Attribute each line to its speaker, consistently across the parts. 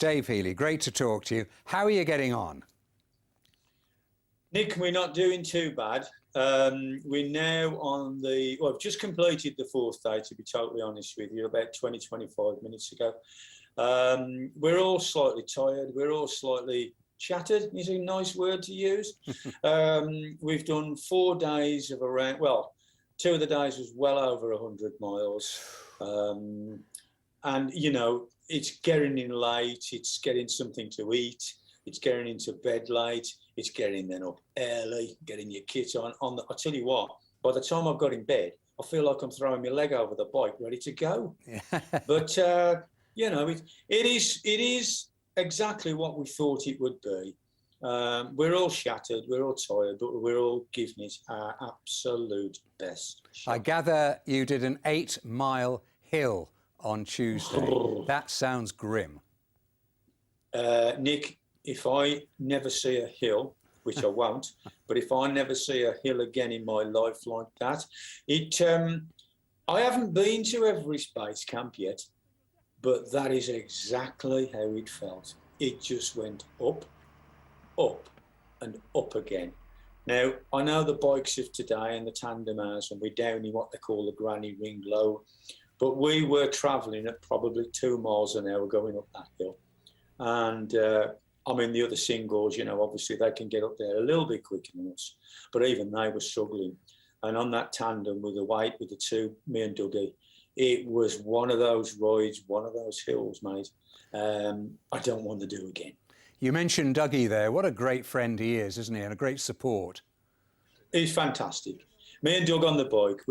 Speaker 1: Dave Healy, great to talk to you. How are you getting on?
Speaker 2: Nick, we're not doing too bad. We're now on I've just completed the fourth day, to be totally honest with you, about 20, 25 minutes ago. We're all slightly tired. We're all slightly shattered, is a nice word to use. We've done 4 days of around, well, 2 of the days was well over 100 miles. And, you know, it's getting in late, it's getting something to eat, it's getting into bed late, it's getting then up early, getting your kit on. I tell you what, by the time I've got in bed, I feel like I'm throwing my leg over the bike, ready to go. But, you know, it is exactly what we thought it would be. We're all shattered, we're all tired, but we're all giving it our absolute best shot.
Speaker 1: I gather you did an 8-mile hill on Tuesday. That sounds grim.
Speaker 2: Nick, if I never see a hill, which I won't, but if I never see a hill again in my life like that, I haven't been to Everest Base Camp yet, but that is exactly how it felt. It just went up, up and up again. Now, I know the bikes of today and the tandemers, and we're down in what they call the granny ring low, but we were travelling at probably 2 miles an hour going up that hill. And I mean, the other singles, you know, obviously they can get up there a little bit quicker than us, but even they were struggling. And on that tandem with the weight, with the two, me and Dougie, it was one of those rides, one of those hills, mate, I don't want to do again.
Speaker 1: You mentioned Dougie there. What a great friend he is, isn't he? And a great support.
Speaker 2: He's fantastic. Me and Doug on the bike,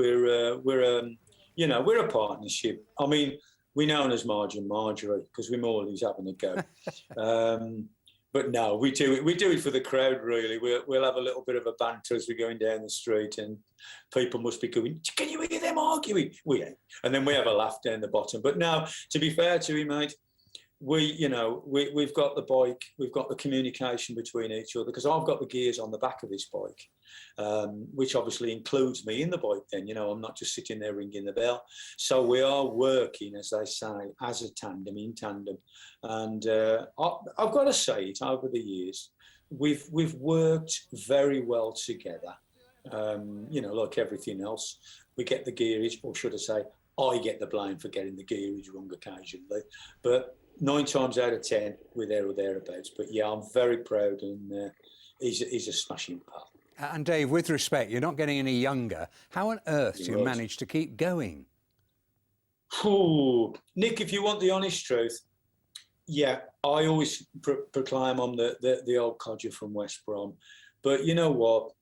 Speaker 2: you know, we're a partnership. I mean, we're known as Marge and Marjorie because we're always having a go. But no, we do it for the crowd, really. We'll have a little bit of a banter as we're going down the street, and people must be going, "Can you hear them arguing?" We ain't. And then we have a laugh down the bottom. But no, to be fair to him, mate, we've got the bike, we've got the communication between each other, because I've got the gears on the back of this bike, which obviously includes me in the bike then, you know, I'm not just sitting there ringing the bell. So we are working, as they say, as a tandem, in tandem. And I've got to say it, over the years, we've worked very well together. You know, like everything else, we get the gearage, or should I say, I get the blame for getting the gearage wrong occasionally. But 9 times out of 10, we're there or thereabouts. But yeah, I'm very proud, and he's a smashing pal.
Speaker 1: And Dave, with respect, you're not getting any younger. How on earth do you manage to keep going?
Speaker 2: Ooh, Nick, if you want the honest truth, yeah, I always proclaim I'm the old codger from West Brom. But you know what?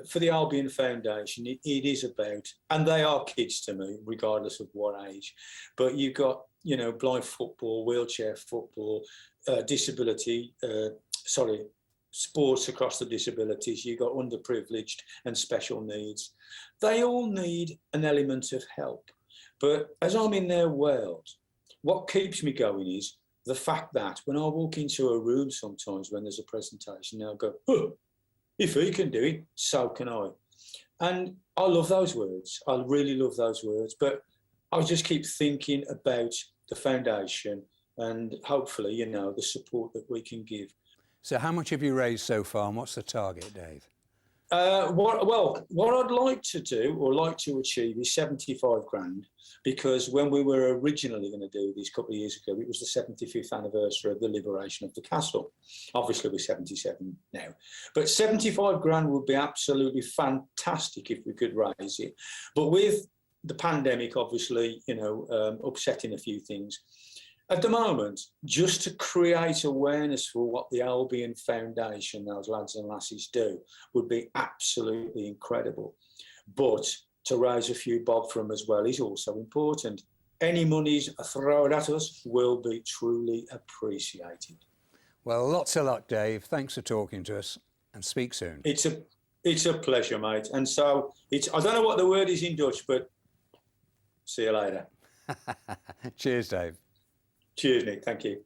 Speaker 2: For the Albion Foundation, it is about, and they are kids to me, regardless of what age, but you've got, you know, blind football, wheelchair football, sports across the disabilities, you've got underprivileged and special needs. They all need an element of help. But as I'm in their world, what keeps me going is the fact that when I walk into a room sometimes when there's a presentation, they'll go, "Oh, if he can do it, so can I." And I love those words. I really love those words. But I just keep thinking about the foundation and hopefully, you know, the support that we can give.
Speaker 1: So how much have you raised so far, and what's the target, Dave?
Speaker 2: What I'd like to do, or like to achieve, is 75 grand, because when we were originally going to do this a couple of years ago, it was the 75th anniversary of the liberation of the castle. Obviously, we're 77 now. But 75 grand would be absolutely fantastic if we could raise it. But with the pandemic, obviously, you know, upsetting a few things, at the moment, just to create awareness for what the Albion Foundation, those lads and lasses do, would be absolutely incredible. But to raise a few bob from as well is also important. Any monies thrown at us will be truly appreciated.
Speaker 1: Well, lots of luck, Dave. Thanks for talking to us, and speak soon.
Speaker 2: It's a pleasure, mate. And so, I don't know what the word is in Dutch, but see you later.
Speaker 1: Cheers, Dave.
Speaker 2: Cheers, Nick. Thank you.